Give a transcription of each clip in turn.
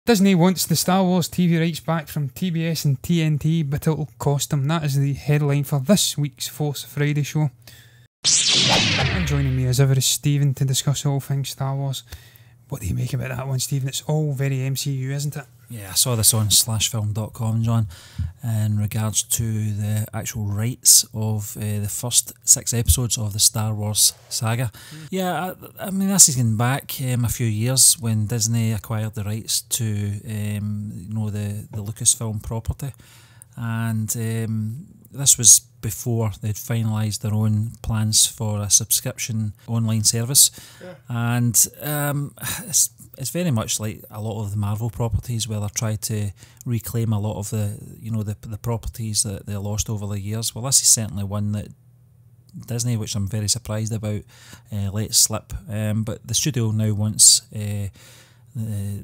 Disney wants the Star Wars TV rights back from TBS and TNT, but it'll cost them. That is the headline for this week's Force Friday show. And joining me as ever is Stephen to discuss all things Star Wars. What do you make about that one, Stephen? It's all very MCU, isn't it? Yeah, I saw this on slashfilm.com, John, in regards to the actual rights of the first 6 episodes of the Star Wars saga. Yeah, I mean, this is going back a few years when Disney acquired the rights to the Lucasfilm property, and this was before they'd finalised their own plans for a subscription online service. And it's very much like a lot of the Marvel properties, where they're trying to reclaim a lot of the properties that they lost over the years. Well, this is certainly one that Disney, which I'm very surprised about, let slip. But the studio now wants the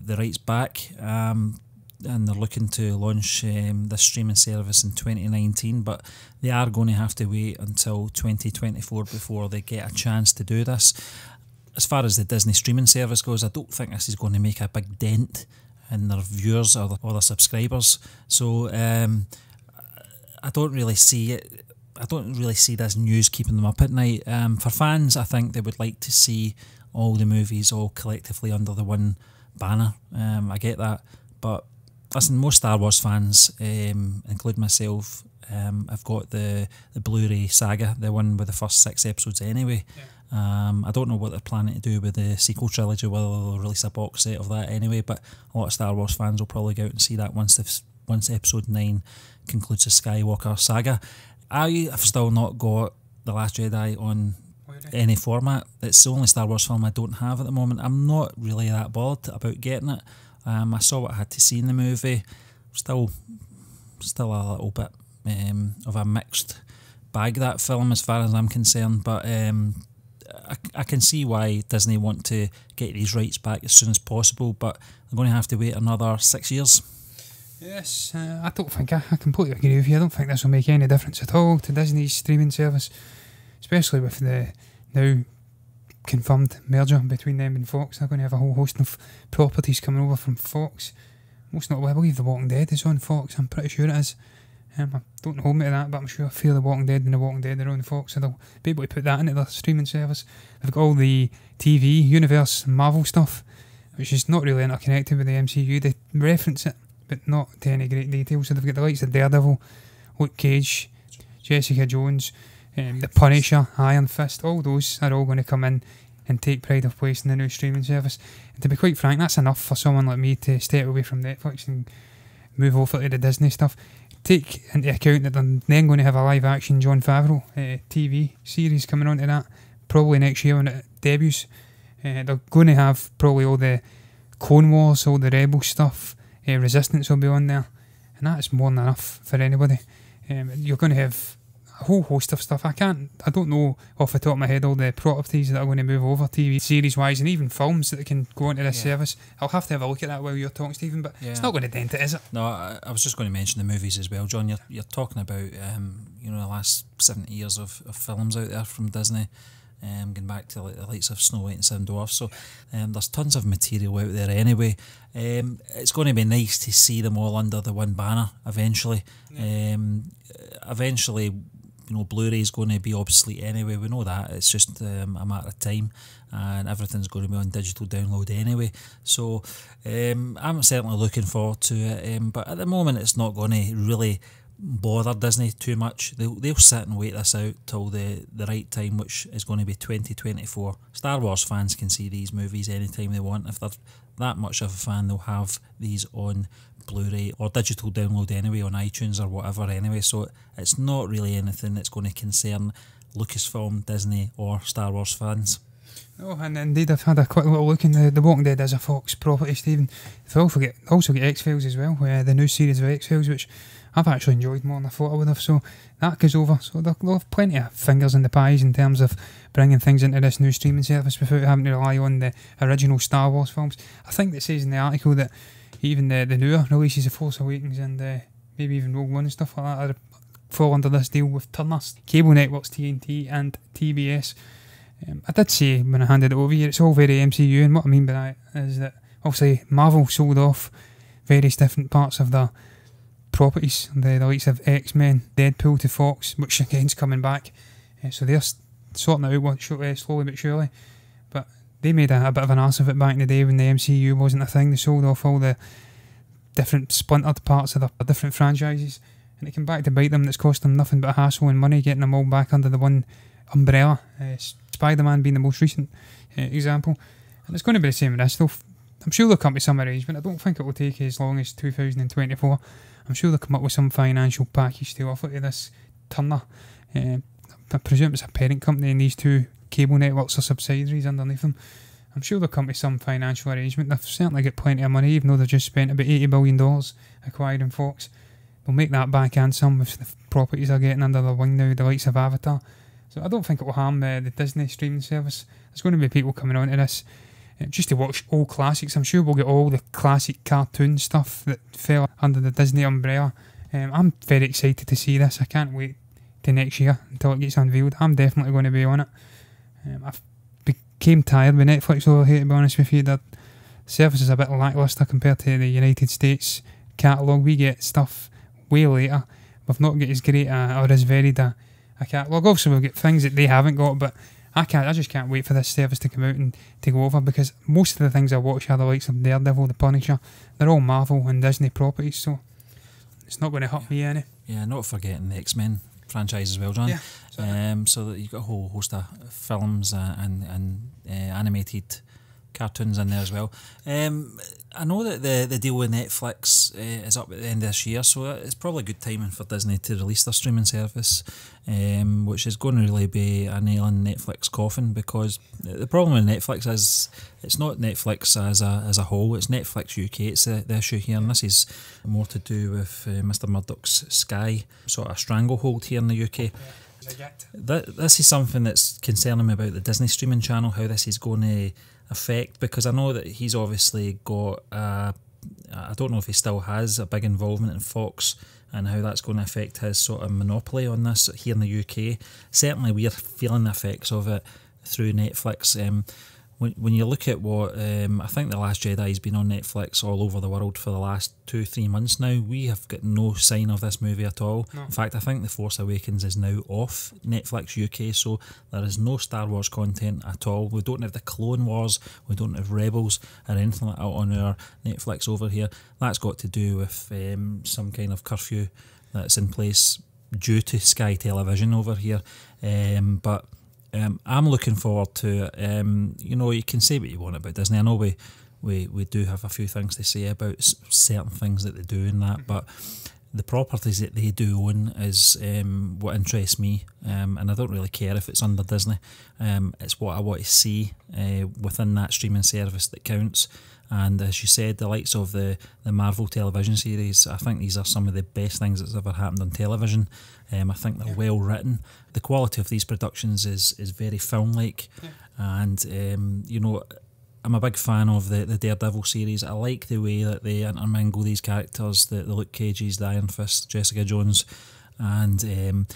rights back, and they're looking to launch this streaming service in 2019, but they are going to have to wait until 2024 before they get a chance to do this. As far as the Disney streaming service goes, I don't think this is going to make a big dent in their viewers or their subscribers. So I don't really see it. I don't really see this news keeping them up at night. For fans, I think they would like to see all the movies all collectively under the one banner. I get that, but listen, most Star Wars fans, including myself, have got the Blu-ray saga, the one with the first 6 episodes anyway. Yeah. I don't know what they're planning to do with the sequel trilogy, whether they'll release a box set of that anyway, but a lot of Star Wars fans will probably go out and see that once episode 9 concludes the Skywalker saga. I have still not got The Last Jedi on any format. It's the only Star Wars film I don't have at the moment. I'm not really that bothered about getting it. I saw what I had to see in the movie. Still a little bit of a mixed bag, that film, as far as I'm concerned, but I can see why Disney want to get these rights back as soon as possible, but they're going to have to wait another 6 years. Yes, I don't think I completely agree with you. I don't think this will make any difference at all to Disney's streaming service, especially with the now confirmed merger between them and Fox. They're going to have a whole host of properties coming over from Fox. Most notably, I believe The Walking Dead is on Fox. I'm pretty sure it is. Don't hold me to that, but I'm sure Fear the Walking Dead and The Walking Dead are on Fox, so they'll be able to put that into their streaming service. They've got all the TV, universe, Marvel stuff, which is not really interconnected with the MCU. They reference it, but not to any great detail. So they've got the likes of Daredevil, Luke Cage, Jessica Jones, The Punisher, Iron Fist. All those are all going to come in and take pride of place in the new streaming service. And to be quite frank, that's enough for someone like me to step away from Netflix and move over to the Disney stuff. Take into account that they're then going to have a live action Jon Favreau TV series coming onto that probably next year when it debuts. They're going to have probably all the Clone Wars, all the Rebel stuff. Resistance will be on there, and that is more than enough for anybody. You're going to have a whole host of stuff. I don't know off the top of my head all the properties that are going to move over TV series wise, and even films that can go into this service. I'll have to have a look at that while you're talking, Stephen, but it's not going to dent it, is it? No, I was just going to mention the movies as well, John. You're talking about the last 70 years of films out there from Disney, going back to the likes of Snow White and Seven Dwarfs. So there's tons of material out there anyway. It's going to be nice to see them all under the one banner eventually. Eventually, Blu-ray is going to be obsolete anyway. We know that. It's just a matter of time, and everything's going to be on digital download anyway. So I'm certainly looking forward to it. But at the moment, it's not going to really bother Disney too much. They'll sit and wait this out till the right time, which is going to be 2024. Star Wars fans can see these movies anytime they want. If they're that much of a fan, they'll have these on Blu-ray or digital download anyway on iTunes or whatever anyway, so it's not really anything that's going to concern Lucasfilm, Disney or Star Wars fans. Oh, and indeed I've had a quick little look in the Walking Dead as a Fox property, Stephen. They've also get X-Files as well, the new series of X-Files, which I've actually enjoyed more than I thought I would have, so that goes over. So they'll have plenty of fingers in the pies in terms of bringing things into this new streaming service without having to rely on the original Star Wars films. I think it says in the article that even the newer releases of Force Awakens and maybe even Rogue One and stuff like that fall under this deal with Turner's cable networks, TNT and TBS. I did say when I handed it over here, it's all very MCU, and what I mean by that is that obviously Marvel sold off various different parts of the properties, the likes of X-Men, Deadpool to Fox, which again's coming back. So they're sorting it out slowly but surely. But they made a bit of an arse of it back in the day when the MCU wasn't a thing. They sold off all the different splintered parts of the different franchises, and it came back to bite them. It's cost them nothing but a hassle and money getting them all back under the one umbrella. Spider-Man being the most recent example. And it's going to be the same with this. I'm sure they'll come to some arrangement. I don't think it will take as long as 2024. I'm sure they'll come up with some financial package to offer to this Turner. I presume it's a parent company and these two cable networks are subsidiaries underneath them. I'm sure they'll come to some financial arrangement. They've certainly got plenty of money, even though they've just spent about $80 billion acquiring Fox. They'll make that back and some with the properties they're getting under their wing now, the likes of Avatar. So I don't think it will harm the Disney streaming service. There's going to be people coming on to this just to watch old classics. I'm sure we'll get all the classic cartoon stuff that fell under the Disney umbrella. I'm very excited to see this. I can't wait to next year until it gets unveiled. I'm definitely going to be on it. I've became tired with Netflix over here, to be honest with you. The service is a bit lacklustre compared to the United States catalogue. We get stuff way later. We've not got as great or as varied a catalogue. Obviously we'll get things that they haven't got, but I just can't wait for this service to come out and to go over, because most of the things I watch are the likes of Daredevil, The Punisher. They're all Marvel and Disney properties, so it's not going to hurt me any. Yeah, not forgetting the X-Men franchise as well, John. Yeah, so that you've got a whole host of films and animated cartoons in there as well. I know that the deal with Netflix is up at the end of this year, so it's probably good timing for Disney to release their streaming service, which is going to really be a nail in Netflix coffin, because the problem with Netflix is it's not Netflix as a whole, it's Netflix UK. It's the issue here, and this is more to do with Mr. Murdoch's Sky sort of stranglehold here in the UK. This is something that's concerning me about the Disney streaming channel, how this is going to affect, because I know that he's obviously got I don't know if he still has a big involvement in Fox, and how that's going to affect his sort of monopoly on this here in the UK. Certainly we're feeling the effects of it through Netflix. When you look at what I think The Last Jedi has been on Netflix all over the world for the last 2-3 months now, we have got no sign of this movie at all. No. In fact, I think The Force Awakens is now off Netflix UK, so there is no Star Wars content at all. We don't have the Clone Wars, we don't have Rebels or anything like that on our Netflix over here. That's got to do with some kind of curfew that's in place due to Sky Television over here. But I'm looking forward to it. You can say what you want about Disney. I know we do have a few things to say about certain things that they do in that, but the properties that they do own is what interests me, and I don't really care if it's under Disney. It's what I want to see within that streaming service that counts. And as you said, the likes of the Marvel television series, I think these are some of the best things that's ever happened on television. I think they're well written. The quality of these productions is very film-like. Yeah. And, I'm a big fan of the Daredevil series. I like the way that they intermingle these characters, the Luke Cages, the Iron Fist, Jessica Jones. And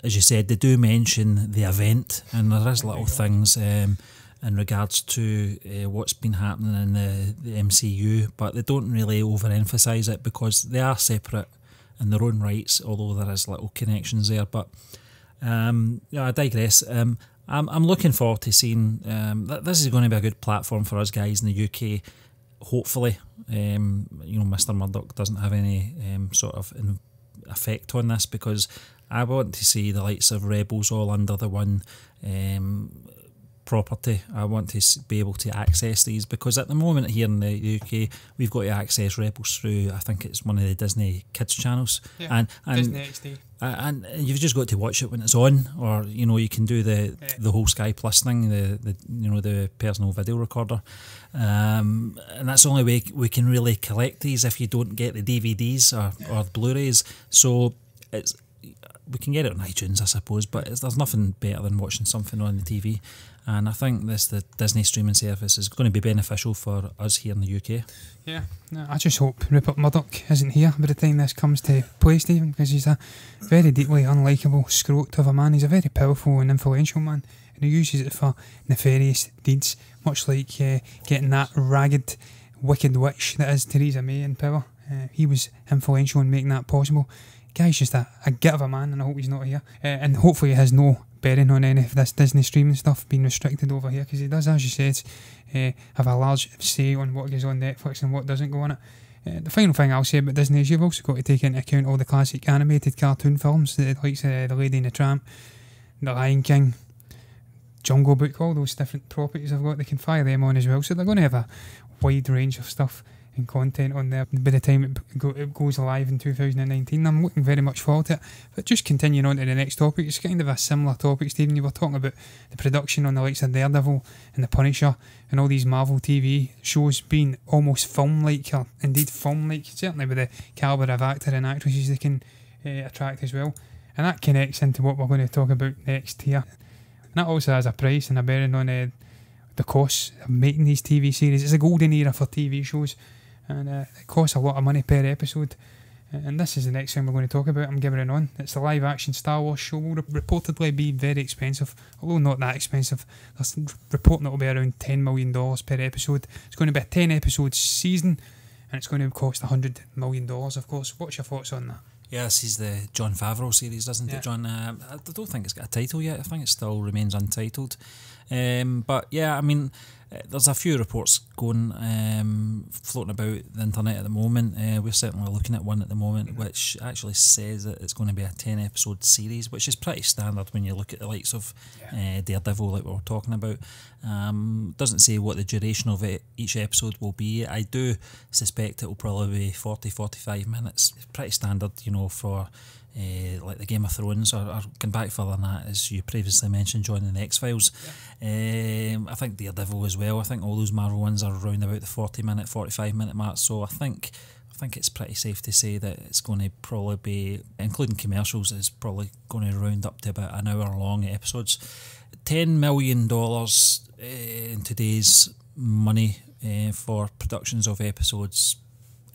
as you said, they do mention the event, and there is little things in regards to what's been happening in the MCU, but they don't really overemphasise it because they are separate in their own rights, although there is little connections there. But I digress. I'm looking forward to seeing this is going to be a good platform for us guys in the UK. Hopefully, Mr. Murdoch doesn't have any sort of effect on this, because I want to see the likes of Rebels all under the one property. I want to be able to access these, because at the moment here in the UK we've got to access Rebels through, I think it's one of the Disney Kids channels, and Disney XD. And you've just got to watch it when it's on, or you can do the whole Sky Plus thing, the personal video recorder, and that's the only way we can really collect these if you don't get the DVDs or the Blu-rays. So we can get it on iTunes, I suppose, but there's nothing better than watching something on the TV. And I think the Disney streaming service is going to be beneficial for us here in the UK. Yeah, I just hope Rupert Murdoch isn't here by the time this comes to play, Stephen, because he's a very deeply unlikable scrote of a man. He's a very powerful and influential man, and he uses it for nefarious deeds, much like getting that ragged wicked witch that is Theresa May in power. He was influential in making that possible. Guy's just a git of a man, and I hope he's not here. And hopefully he has no bearing on any of this Disney streaming stuff being restricted over here, because he does, as you said, have a large say on what goes on Netflix and what doesn't go on it. The final thing I'll say about Disney is you've also got to take into account all the classic animated cartoon films, the likes of The Lady and the Tramp, The Lion King, Jungle Book, all those different properties I've got. They can fire them on as well, so they're going to have a wide range of stuff and content on there by the time it goes live in 2019. I'm looking very much forward to it. But just continuing on to the next topic, it's kind of a similar topic, Stephen. You were talking about the production on the likes of Daredevil and The Punisher and all these Marvel TV shows being almost film-like, or indeed film-like, certainly with the calibre of actor and actresses they can attract as well. And that connects into what we're going to talk about next here. And that also has a price and a bearing on the costs of making these TV series. It's a golden era for TV shows, and it costs a lot of money per episode. And this is the next thing we're going to talk about. I'm giving it on. It's the live action Star Wars show. Will reportedly be very expensive, although not that expensive. There's reporting it will be around $10 million per episode. It's going to be a 10 episode season, and it's going to cost $100 million, of course. What's your thoughts on that? Yeah, this is the Jon Favreau series, doesn't it, John? I don't think it's got a title yet. I think it still remains untitled. But yeah, I mean, there's a few reports going, floating about the internet at the moment. We're certainly looking at one at the moment which actually says that it's going to be a 10 episode series, which is pretty standard when you look at the likes of Daredevil, like we were talking about. Doesn't say what the duration of each episode will be. I do suspect it will probably be 40-45 minutes. It's pretty standard, you know, for like the Game of Thrones, or going back further than that, as you previously mentioned, joining the X-Files. I think Daredevil as well. I think all those Marvel ones are around about the 40-minute, 45-minute mark. So I think it's pretty safe to say that it's going to probably be, including commercials, is probably going to round up to about an hour long episodes. $10 million in today's money for productions of episodes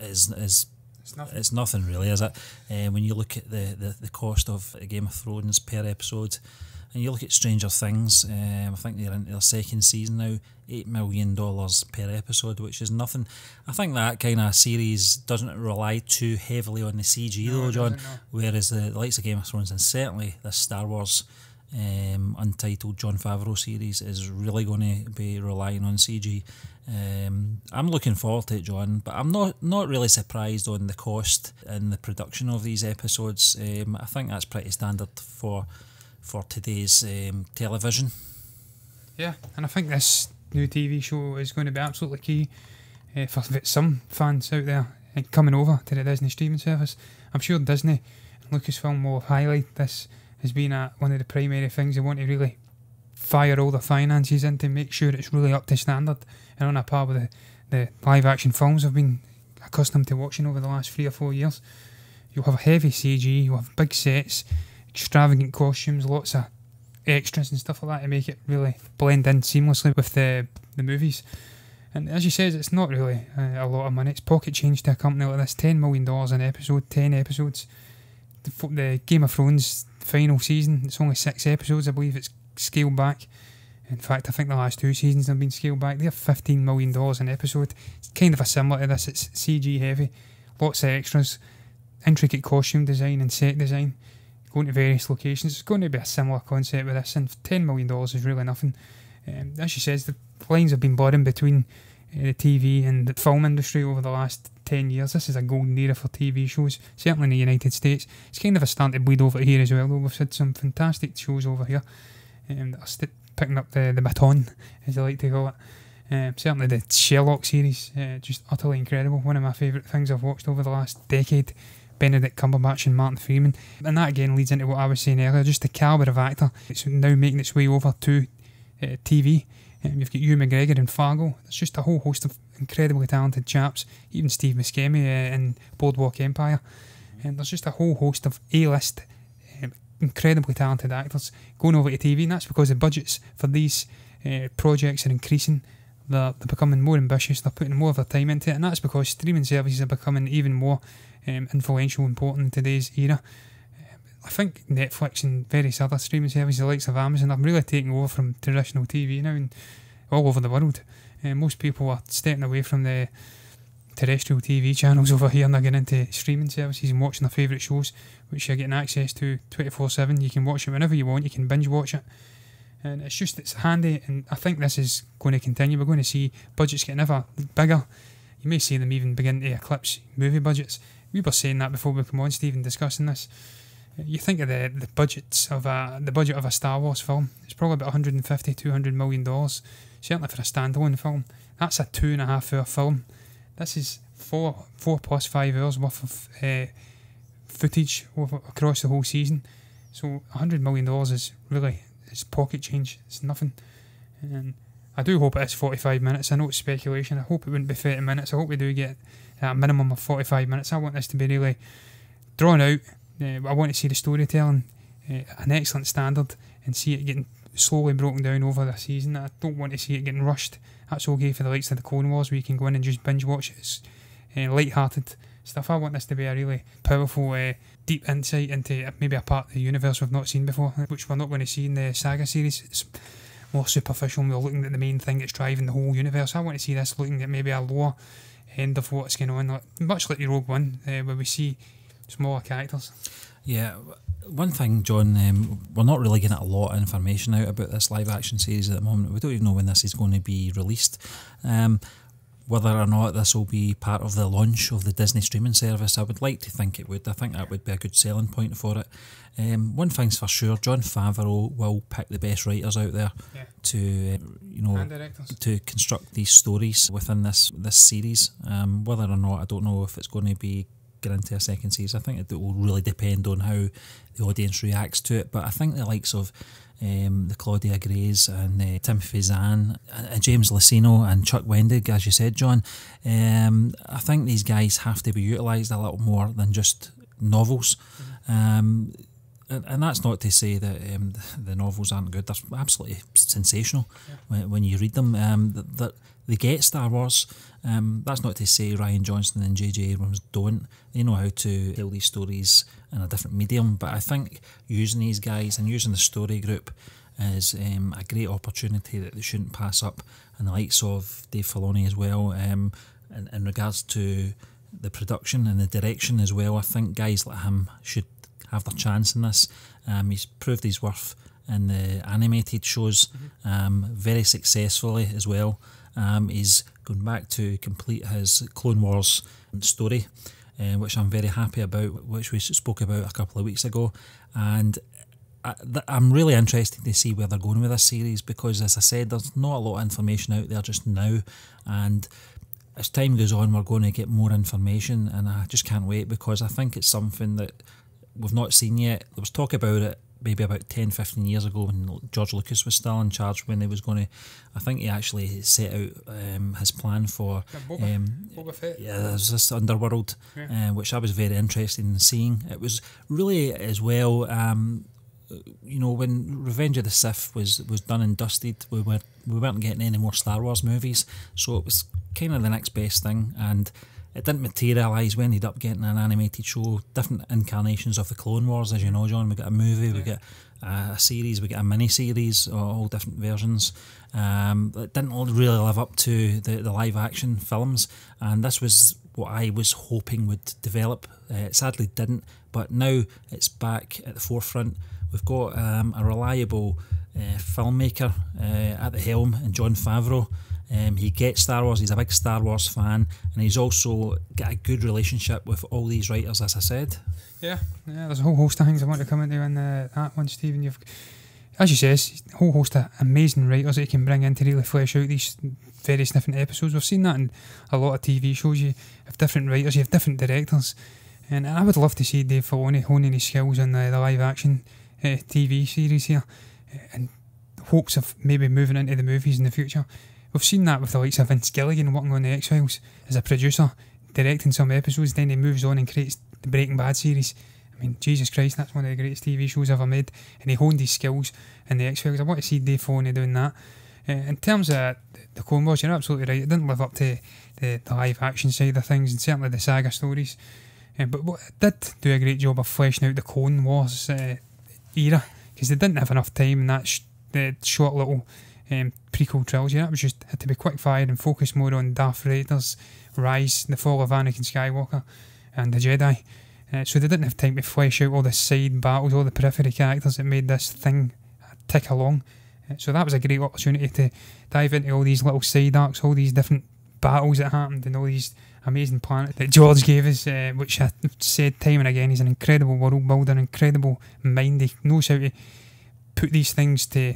is it's nothing really, is it? When you look at the cost of Game of Thrones per episode, and you look at Stranger Things, I think they're into their second season now, $8 million per episode, which is nothing. I think that kind of series doesn't rely too heavily on the CG though, John, whereas the likes of Game of Thrones, and certainly the Star Wars untitled Jon Favreau series, is really going to be relying on CG. I'm looking forward to it, John, but I'm not really surprised on the cost and the production of these episodes. I think that's pretty standard for today's television. Yeah, and I think this new TV show is going to be absolutely key for some fans out there coming over to the Disney streaming service. I'm sure Disney and Lucasfilm will highlight this as being one of the primary things they want to really fire all the finances in to make sure it's really up to standard and on a par with the live action films I've been accustomed to watching over the last 3 or 4 years. You'll have heavy CG, you'll have big sets, extravagant costumes, lots of extras and stuff like that to make it really blend in seamlessly with the movies. And as you said, it's not really a lot of money. It's pocket change to a company like this. $10 million an episode, 10 episodes. The Game of Thrones final season, it's only 6 episodes, I believe. It's scaled back. In fact, I think the last 2 seasons have been scaled back. They're $15 million an episode. It's kind of a similar to this. It's CG heavy, lots of extras, intricate costume design and set design, going to various locations. It's going to be a similar concept with this, and $10 million is really nothing. As she says, the lines have been blurring between the TV and the film industry over the last 10 years. This is a golden era for TV shows, certainly in the United States. It's kind of a starting to bleed over here as well, though. We've had some fantastic shows over here that are picking up the baton, as they like to call it. Certainly the Sherlock series, just utterly incredible. One of my favourite things I've watched over the last decade. Benedict Cumberbatch and Martin Freeman. And that again leads into what I was saying earlier, just the calibre of actor. It's now making its way over to TV. You've got Ewan McGregor in Fargo. There's just a whole host of incredibly talented chaps. Even Steve Buscemi in Boardwalk Empire. There's just a whole host of A-list incredibly talented actors going over to TV, and that's because the budgets for these projects are increasing. They're becoming more ambitious. They're putting more of their time into it, and that's because streaming services are becoming even more influential and important in today's era. I think Netflix and various other streaming services, the likes of Amazon, are really taking over from traditional TV now and all over the world. Most people are stepping away from the terrestrial TV channels over here and they're getting into streaming services and watching their favourite shows, which you're getting access to 24/7. You can watch it whenever you want, you can binge watch it, and it's handy, and I think this is going to continue. We're going to see budgets getting ever bigger. You may see them even begin to eclipse movie budgets. We were saying that before we come on, Stephen, discussing this. You think of the budget of a Star Wars film, it's probably about $150-200 million, certainly for a standalone film. That's a 2.5 hour film. This is 4 plus 5 hours worth of footage across the whole season. So $100 million is really, it's pocket change. It's nothing. And I do hope it is 45 minutes. I know it's speculation. I hope it wouldn't be 30 minutes. I hope we do get a minimum of 45 minutes. I want this to be really drawn out. I want to see the storytelling an excellent standard and see it getting slowly broken down over the season. I don't want to see it getting rushed. That's okay for the likes of the Clone Wars, where you can go in and just binge watch it. It's light-hearted stuff. I want this to be a really powerful, deep insight into maybe a part of the universe we've not seen before, which we're not going to see in the saga series. It's more superficial, and we're looking at the main thing that's driving the whole universe. I want to see this looking at maybe a lower end of what's going on, much like the Rogue One, where we see smaller characters. Yeah, one thing, John, we're not really getting a lot of information out about this live action series at the moment. We don't even know when this is going to be released. Whether or not this will be part of the launch of the Disney streaming service, I would like to think it would. I think that would be a good selling point for it. One thing's for sure, Jon Favreau will pick the best writers out there to to construct these stories within this series. Whether or not, I don't know if it's going to be get into a second season. I think it will really depend on how the audience reacts to it. But I think the likes of the Claudia Grays and Timothy Zahn and James Luceno and Chuck Wendig, as you said, John, I think these guys have to be utilised a little more than just novels. And that's not to say that the novels aren't good. They're absolutely sensational when you read them. That they get Star Wars. That's not to say Rian Johnson and J.J. Abrams don't. They know how to tell these stories in a different medium. But I think using these guys and using the story group is a great opportunity that they shouldn't pass up. And the likes of Dave Filoni as well, in regards to the production and the direction as well. I think guys like him should have their chance in this. He's proved his worth in the animated shows very successfully as well. He's gone back to complete his Clone Wars story, which I'm very happy about, which we spoke about a couple of weeks ago. And I'm really interested to see where they're going with this series, because, as I said, there's not a lot of information out there just now. And as time goes on, we're going to get more information, and I just can't wait, because I think it's something that we've not seen yet. There was talk about it maybe about 10-15 years ago when George Lucas was still in charge, when he was going to, I think he actually set out his plan for Boba Fett. Yeah, there's this underworld, which I was very interested in seeing. It was really as well, when Revenge of the Sith was done and dusted, we weren't getting any more Star Wars movies, so it was kind of the next best thing, and it didn't materialise. We ended up getting an animated show, different incarnations of the Clone Wars, as you know, John. We got a movie, we get a series, we get a mini-series, all different versions. It didn't really live up to the live-action films, and this was what I was hoping would develop. It sadly didn't, but now it's back at the forefront. We've got a reliable filmmaker at the helm, in Jon Favreau. He gets Star Wars, he's a big Star Wars fan, and he's also got a good relationship with all these writers, as I said. Yeah, there's a whole host of things I want to come into in that one, Stephen. You've, as you say, a whole host of amazing writers that you can bring in to really flesh out these various different episodes. We've seen that in a lot of TV shows. You have different writers, you have different directors, and I would love to see Dave Filoni honing his skills in the live action TV series here, in hopes of maybe moving into the movies in the future. We've seen that with the likes of Vince Gilligan working on the X-Files as a producer, directing some episodes, then he moves on and creates the Breaking Bad series. I mean, Jesus Christ, that's one of the greatest TV shows ever made, and he honed his skills in the X-Files. I want to see Dave Filoni doing that. In terms of the Clone Wars, you're absolutely right, it didn't live up to the live action side of things, and certainly the saga stories. But what it did do a great job of fleshing out the Clone Wars era, because they didn't have enough time in that short little prequel trilogy. That was just had to be quick fired and focus more on Darth Vader's rise, the fall of Anakin Skywalker, and the Jedi. So they didn't have time to flesh out all the side battles, all the periphery characters that made this thing tick along. So that was a great opportunity to dive into all these little side arcs, all these different battles that happened, and all these amazing planets that George gave us, which I said time and again, he's an incredible world builder, incredible mind. He knows how to put these things to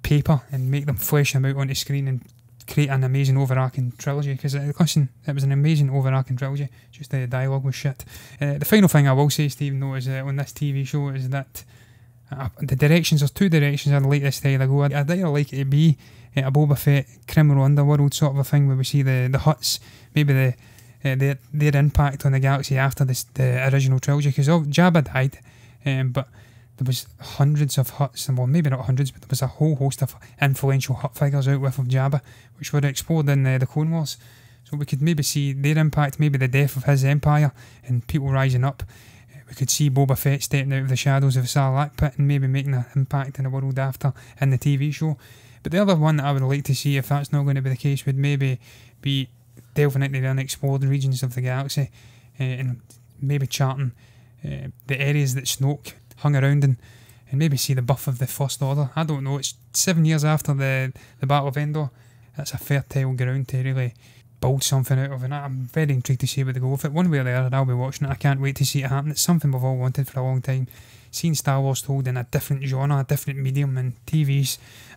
paper and make them flesh them out onto screen and create an amazing overarching trilogy. Because listen, it was an amazing overarching trilogy, just the dialogue was shit. The final thing I will say, Stephen, though, is on this TV show is that the directions, there's two directions I'd like this style to go. I'd either like it to be a Boba Fett criminal underworld sort of a thing where we see the Hutts, maybe their impact on the galaxy after the original trilogy, because Jabba died, but there was hundreds of Hutts, well maybe not hundreds, but there was a whole host of influential Hutt figures out with of Jabba, which were explored in the Clone Wars. So we could maybe see their impact, maybe the death of his empire and people rising up. We could see Boba Fett stepping out of the shadows of the Sarlacc pit and maybe making an impact in the world after in the TV show. But the other one that I would like to see, if that's not going to be the case, would maybe be delving into the unexplored regions of the galaxy and maybe charting the areas that Snoke hung around in, and maybe see the birth of the First Order. I don't know, it's 7 years after the Battle of Endor. That's a fertile ground to really build something out of, and I'm very intrigued to see where they go with it. One way or the other, I'll be watching it. I can't wait to see it happen. It's something we've all wanted for a long time. Seeing Star Wars told in a different genre, a different medium, and a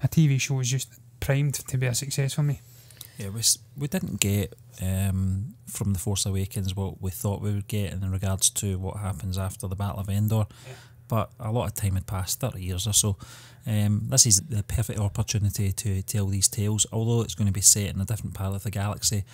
TV show is just primed to be a success for me. Yeah, we didn't get from The Force Awakens what we thought we would get in regards to what happens after the Battle of Endor. Yeah. But a lot of time had passed, 30 years or so. This is the perfect opportunity to tell these tales, although it's going to be set in a different part of the galaxy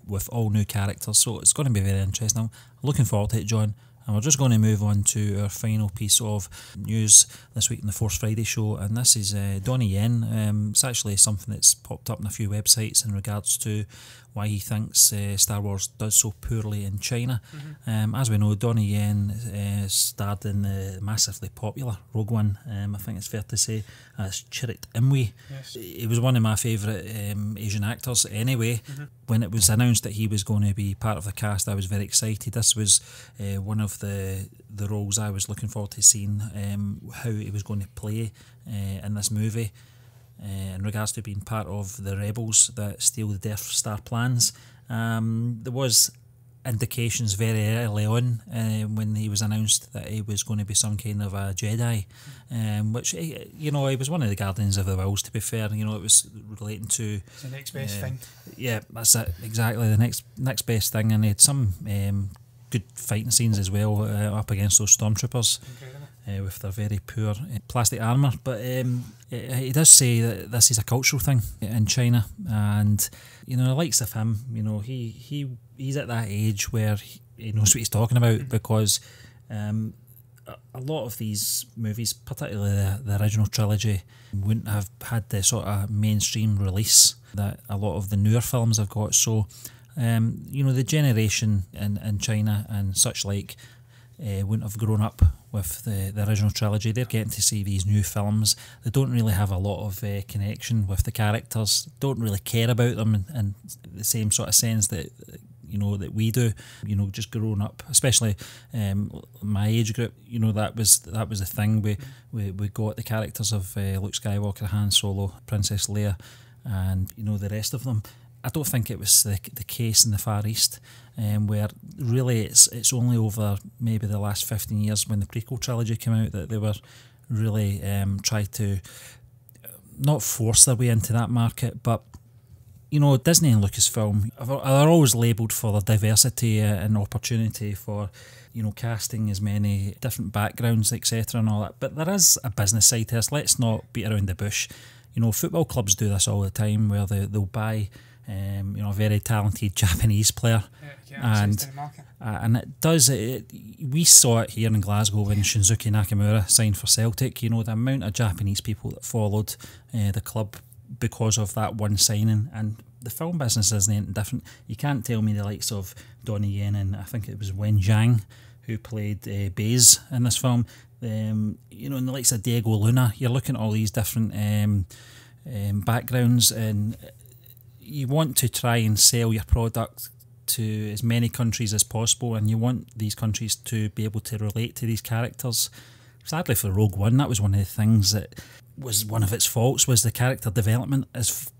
with all new characters, so it's going to be very interesting. I'm looking forward to it, John. And we're just going to move on to our final piece of news this week in the Force Friday show, and this is Donnie Yen. It's actually something that's popped up in a few websites in regards to why he thinks Star Wars does so poorly in China. Mm-hmm. As we know, Donnie Yen starred in the massively popular Rogue One, I think it's fair to say, as Chirrut Imwe. Yes. He was one of my favourite Asian actors anyway. Mm-hmm. When it was announced that he was going to be part of the cast, I was very excited. This was one of the roles I was looking forward to seeing how he was going to play in this movie. In regards to being part of the rebels that steal the Death Star plans. There was indications very early on when he was announced that he was going to be some kind of a Jedi, which, you know, he was one of the Guardians of the Wilds, to be fair. You know, it was relating to... It's the next best thing. Yeah, that's it, exactly, the next best thing, and he had some good fighting scenes as well up against those stormtroopers. Incredible. With their very poor plastic armour, but he does say that this is a cultural thing in China, and you know, the likes of him, you know, he's at that age where he knows what he's talking about, because a lot of these movies, particularly the original trilogy, wouldn't have had the sort of mainstream release that a lot of the newer films have got. So you know, the generation in China and such like wouldn't have grown up with the original trilogy. They're getting to see these new films. They don't really have a lot of connection with the characters, don't really care about them in the same sort of sense that, you know, that we do. You know, just growing up, especially my age group, you know, that was the thing. We got the characters of Luke Skywalker, Han Solo, Princess Leia, and, you know, the rest of them. I don't think it was the case in the Far East, where really it's only over maybe the last 15 years when the prequel trilogy came out that they were really tried to not force their way into that market. But, you know, Disney and Lucasfilm are always labelled for their diversity and opportunity for, you know, casting as many different backgrounds, etc. and all that. But there is a business side to this. Let's not beat around the bush. You know, football clubs do this all the time, where they'll buy you know, a very talented Japanese player, and it does. We saw it here in Glasgow when Shinsuke Nakamura signed for Celtic. You know, the amount of Japanese people that followed the club because of that one signing, and the film business isn't anything different. You can't tell me the likes of Donnie Yen and I think it was Wen Zhang who played Baze in this film. You know, and the likes of Diego Luna. You're looking at all these different backgrounds, and you want to try and sell your product to as many countries as possible, and you want these countries to be able to relate to these characters. Sadly for Rogue One, that was one of the things that was one of its faults, was the character development. As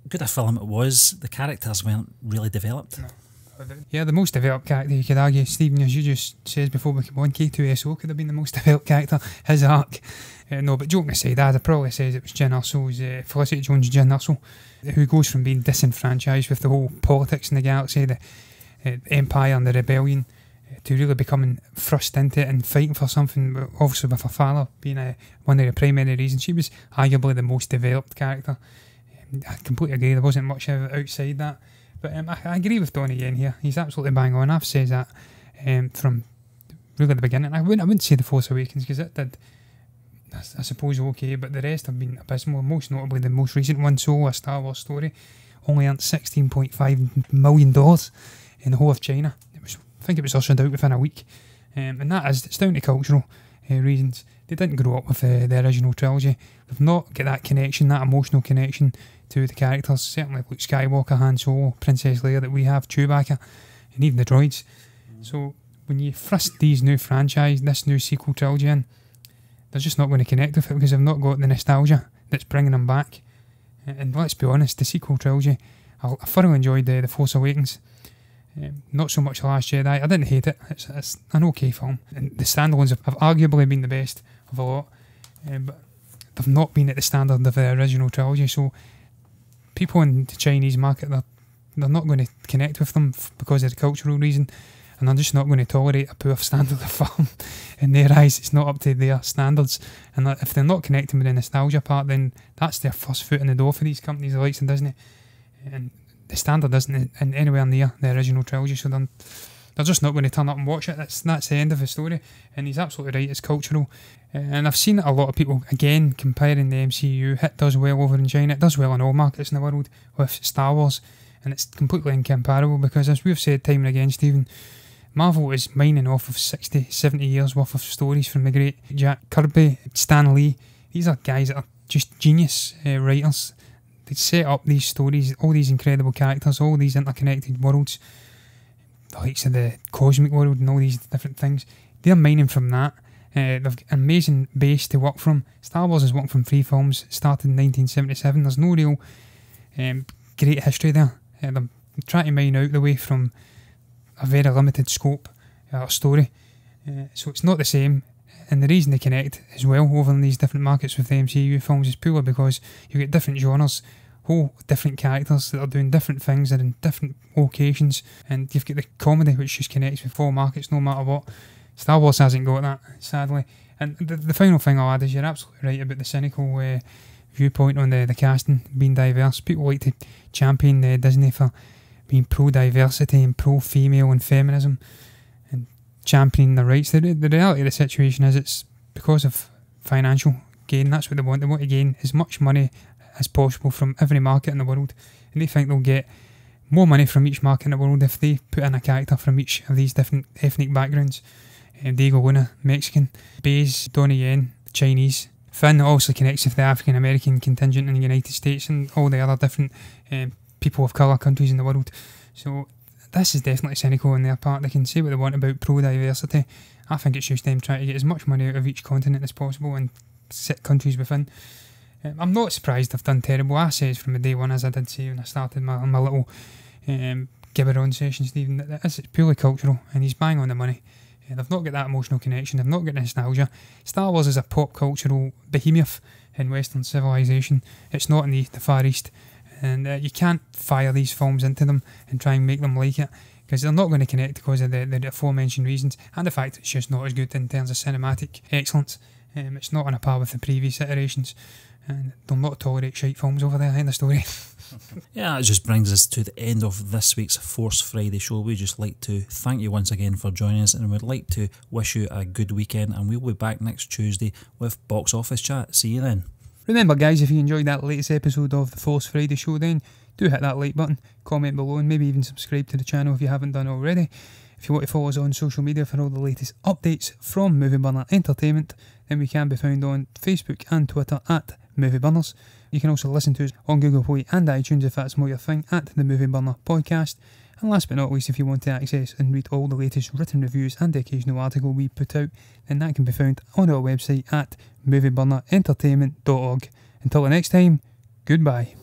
good a film it was, the characters weren't really developed. No. Yeah, the most developed character, you could argue, Stephen, as you just said before we came on, K2SO could have been the most developed character, his arc. No, but joking aside, I'd probably say it was Jyn Erso's, Felicity Jones' Jyn Erso, who goes from being disenfranchised with the whole politics in the galaxy, the Empire and the rebellion, to really becoming thrust into it and fighting for something, obviously with her father being one of the primary reasons. She was arguably the most developed character. I completely agree, there wasn't much outside that. But I agree with Donnie again here. He's absolutely bang on. I've said that from really the beginning. I wouldn't say The Force Awakens, because it did, I suppose, okay, but the rest have been abysmal. Most notably the most recent one, Solo: A Star Wars Story, only earned $16.5 million in the whole of China. I think it was ushered out within a week. And it's down to cultural reasons. They didn't grow up with the original trilogy. They've not got that connection, that emotional connection to the characters. Certainly Luke Skywalker, Han Solo, Princess Leia that we have, Chewbacca, and even the droids. So when you thrust this new sequel trilogy in, they're just not going to connect with it, because they've not got the nostalgia that's bringing them back. And let's be honest, the sequel trilogy, I thoroughly enjoyed The Force Awakens. Not so much The Last Jedi. I didn't hate it. It's an okay film. And the standalones have arguably been the best of a lot, but they've not been at the standard of the original trilogy. So people in the Chinese market, they're not going to connect with them because of the cultural reason, and they're just not going to tolerate a poor standard of film. In their eyes, it's not up to their standards, and if they're not connecting with the nostalgia part, then that's their first foot in the door for these companies, the likes of Disney. And the standard isn't in anywhere near the original trilogy, so they're just not going to turn up and watch it. That's the end of the story. And he's absolutely right, it's cultural. And I've seen a lot of people, again, comparing the MCU. It does well over in China, it does well in all markets in the world with Star Wars, and it's completely incomparable, because as we've said time and again, Stephen, Marvel is mining off of 60, 70 years worth of stories from the great Jack Kirby, Stan Lee. These are guys that are just genius writers. They set up these stories, all these incredible characters, all these interconnected worlds, the likes of the cosmic world and all these different things. They're mining from that. They've got an amazing base to work from. Star Wars has worked from 3 films, started in 1977. There's no real great history there. They're trying to mine out the way from a very limited scope story. So it's not the same. And the reason they connect as well over in these different markets with the MCU films is purely because you get different genres, whole different characters that are doing different things and in different locations, and you've got the comedy which just connects with all markets no matter what. Star Wars hasn't got that, sadly. And the final thing I'll add is you're absolutely right about the cynical viewpoint on the casting being diverse. People like to champion Disney for being pro-diversity and pro-female and feminism, championing their rights. The reality of the situation is it's because of financial gain. That's what they want. They want to gain as much money as possible from every market in the world, and they think they'll get more money from each market in the world if they put in a character from each of these different ethnic backgrounds. Diego Luna, Mexican; Baze, Donnie Yen, Chinese; Finn obviously connects with the African American contingent in the United States and all the other different people of colour countries in the world. So this is definitely cynical on their part. They can say what they want about pro-diversity. I think it's just them trying to get as much money out of each continent as possible and sit countries within. I'm not surprised they've done terrible. I say from the day one, as I did say when I started my little gibber-on session, Stephen, that it's purely cultural, and he's bang on the money. They've not got that emotional connection, they've not got nostalgia. Star Wars is a pop cultural behemoth in Western civilization. It's not in the Far East. And you can't fire these films into them and try and make them like it, because they're not going to connect because of the aforementioned reasons, and the fact it's just not as good in terms of cinematic excellence. It's not on a par with the previous iterations, and they'll not tolerate shite films over there. End of story. Yeah, it just brings us to the end of this week's Force Friday show. We'd just like to thank you once again for joining us, and we'd like to wish you a good weekend, and we'll be back next Tuesday with Box Office Chat. See you then. Remember guys, if you enjoyed that latest episode of the Force Friday show, then do hit that like button, comment below, and maybe even subscribe to the channel if you haven't done already. If you want to follow us on social media for all the latest updates from Movie Burner Entertainment, then we can be found on Facebook and Twitter at Movie Burners. You can also listen to us on Google Play and iTunes if that's more your thing, at the Movie Burner Podcast. And last but not least, if you want to access and read all the latest written reviews and the occasional article we put out, then that can be found on our website at movieburnerintertainment.org. Until the next time, goodbye.